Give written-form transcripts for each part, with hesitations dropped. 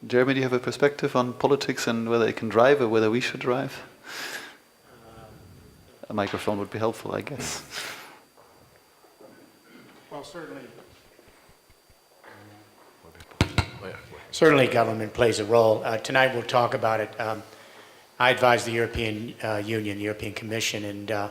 Jeremy, do you have a perspective on politics and whether it can drive or whether we should drive? A microphone would be helpful, I guess. Well, certainly government plays a role. Tonight we'll talk about it. I advise the European Union, the European Commission, and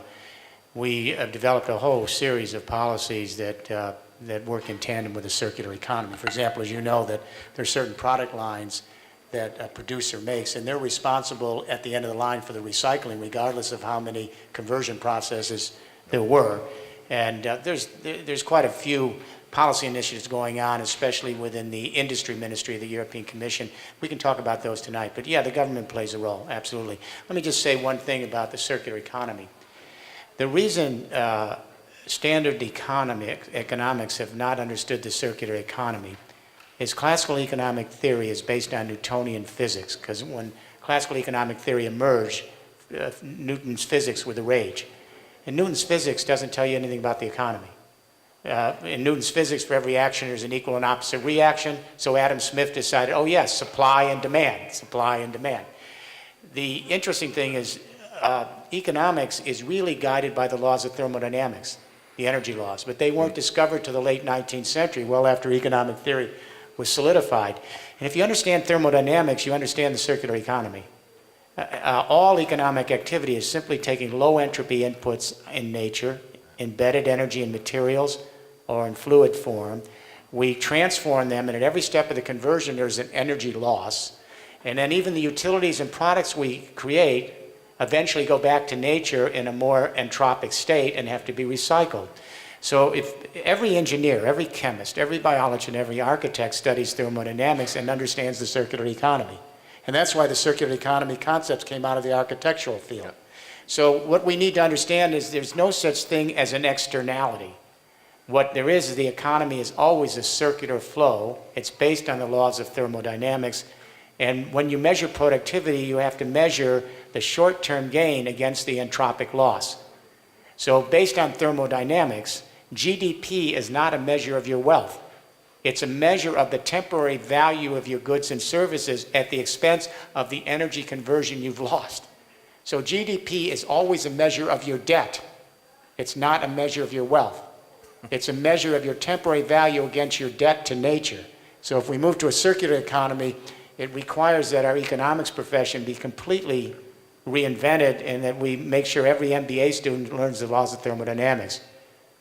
we have developed a whole series of policies that work in tandem with the circular economy. For example, as you know, that there are certain product lines that a producer makes, and they're responsible at the end of the line for the recycling, regardless of how many conversion processes there were. And there's quite a few policy initiatives going on, especially within the industry ministry of the European Commission. We can talk about those tonight. But yeah, the government plays a role, absolutely. Let me just say one thing about the circular economy. The reason standard economics have not understood the circular economy is classical economic theory is based on Newtonian physics, because when classical economic theory emerged, Newton's physics were the rage. And Newton's physics doesn't tell you anything about the economy. In Newton's physics, for every action, there's an equal and opposite reaction. So Adam Smith decided, oh yes, supply and demand, supply and demand. The interesting thing is economics is really guided by the laws of thermodynamics, the energy laws, but they weren't discovered till the late 19th century, well after economic theory was solidified. And if you understand thermodynamics, you understand the circular economy. All economic activity is simply taking low entropy inputs in nature, embedded energy in materials or in fluid form. We transform them, and at every step of the conversion there's an energy loss. And then even the utilities and products we create eventually go back to nature in a more entropic state and have to be recycled. So if every engineer, every chemist, every biologist, and every architect studies thermodynamics and understands the circular economy. And that's why the circular economy concepts came out of the architectural field. Yeah. So what we need to understand is there's no such thing as an externality. What there is the economy is always a circular flow. It's based on the laws of thermodynamics. And when you measure productivity, you have to measure the short-term gain against the entropic loss. So based on thermodynamics, GDP is not a measure of your wealth. It's a measure of the temporary value of your goods and services at the expense of the energy conversion you've lost. So GDP is always a measure of your debt. It's not a measure of your wealth. It's a measure of your temporary value against your debt to nature. So if we move to a circular economy, it requires that our economics profession be completely reinvented and that we make sure every MBA student learns the laws of thermodynamics.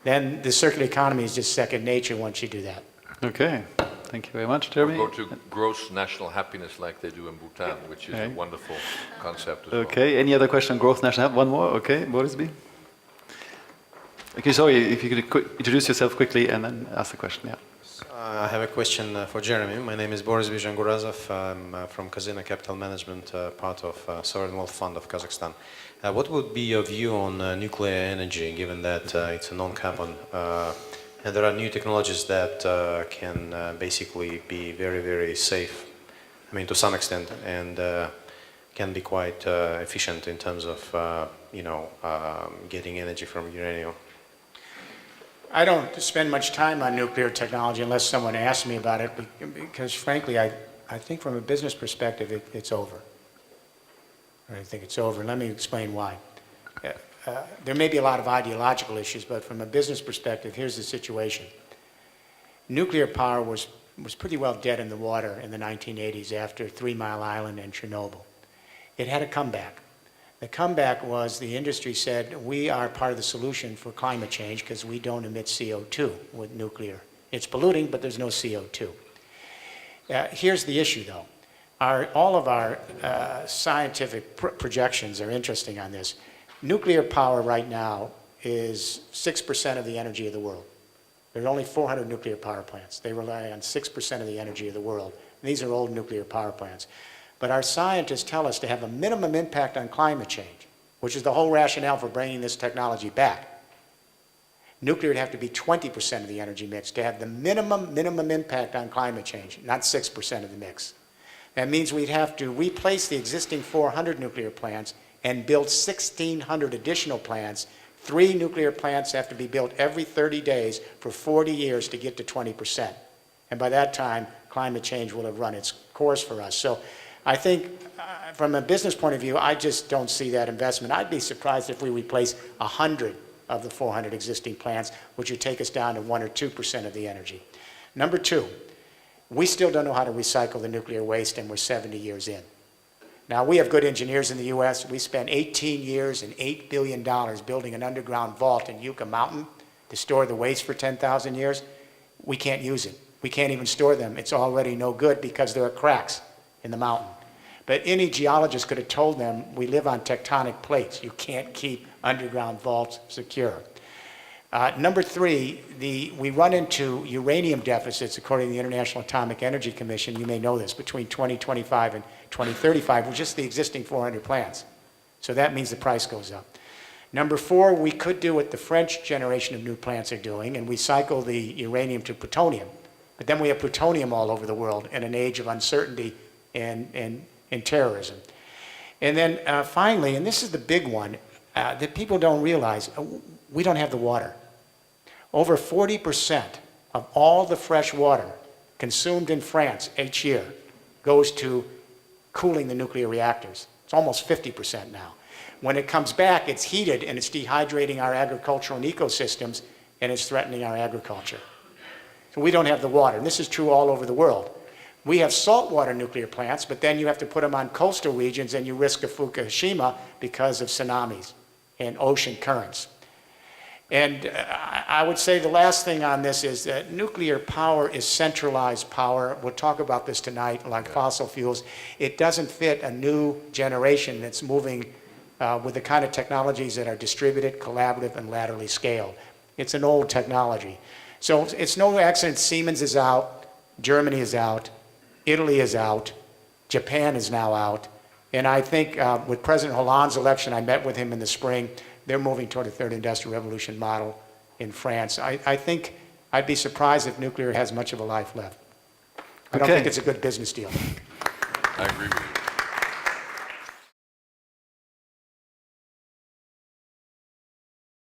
Then the circular economy is just second nature once you do that. Okay, thank you very much, Jeremy. We'll go to gross national happiness like they do in Bhutan, which is a wonderful concept as well. Okay, any other question on growth national happiness? One more, okay, Boris B. Okay, sorry, if you could introduce yourself quickly and then ask the question, yeah. I have a question for Jeremy. My name is Boris Bizhangurazov. I'm from Kazina Capital Management, part of Sovereign Wealth Fund of Kazakhstan. What would be your view on nuclear energy, given that it's a non-carbon, and there are new technologies that can basically be very, very safe, I mean, to some extent, and can be quite efficient in terms of, getting energy from uranium? I don't spend much time on nuclear technology unless someone asks me about it, because frankly, I think from a business perspective, it's over. I think it's over. Let me explain why. There may be a lot of ideological issues, but from a business perspective, here's the situation. Nuclear power was pretty well dead in the water in the 1980s after 3 Mile Island and Chernobyl. It had a comeback. The comeback was the industry said, we are part of the solution for climate change because we don't emit CO2 with nuclear. It's polluting, but there's no CO2. Here's the issue, though. All of our scientific projections are interesting on this. Nuclear power right now is 6% of the energy of the world. There are only 400 nuclear power plants. They rely on 6% of the energy of the world. And these are old nuclear power plants. But our scientists tell us to have a minimum impact on climate change, which is the whole rationale for bringing this technology back. Nuclear would have to be 20% of the energy mix to have the minimum impact on climate change, not 6% of the mix. That means we'd have to replace the existing 400 nuclear plants and build 1,600 additional plants. 3 nuclear plants have to be built every 30 days for 40 years to get to 20%. And by that time, climate change will have run its course for us. So I think from a business point of view, I just don't see that investment. I'd be surprised if we replace 100 of the 400 existing plants, which would take us down to 1 or 2% of the energy. Number two, we still don't know how to recycle the nuclear waste, and we're 70 years in. Now, we have good engineers in the U.S. We spent 18 years and $8 billion building an underground vault in Yucca Mountain to store the waste for 10,000 years. We can't use it. We can't even store them. It's already no good because there are cracks in the mountain. But any geologist could have told them we live on tectonic plates. You can't keep underground vaults secure. Number three, we run into uranium deficits according to the International Atomic Energy Commission. You may know this, between 2025 and 2035 with just the existing 400 plants. So that means the price goes up. Number four, we could do what the French generation of new plants are doing and recycle the uranium to plutonium. But then we have plutonium all over the world in an age of uncertainty and terrorism. And then finally, and this is the big one that people don't realize, we don't have the water. Over 40% of all the fresh water consumed in France each year goes to cooling the nuclear reactors. It's almost 50% now. When it comes back, it's heated and it's dehydrating our agricultural and ecosystems, and it's threatening our agriculture. So we don't have the water, and this is true all over the world. We have saltwater nuclear plants, but then you have to put them on coastal regions and you risk a Fukushima because of tsunamis and ocean currents. And I would say the last thing on this is that nuclear power is centralized power. We'll talk about this tonight, like fossil fuels. It doesn't fit a new generation that's moving with the kind of technologies that are distributed, collaborative, and laterally scaled. It's an old technology. So it's no accident Siemens is out, Germany is out, Italy is out, Japan is now out. And I think with President Hollande's election, I met with him in the spring, they're moving toward a third industrial revolution model in France. I think I'd be surprised if nuclear has much of a life left. I don't think it's a good business deal. I agree with you.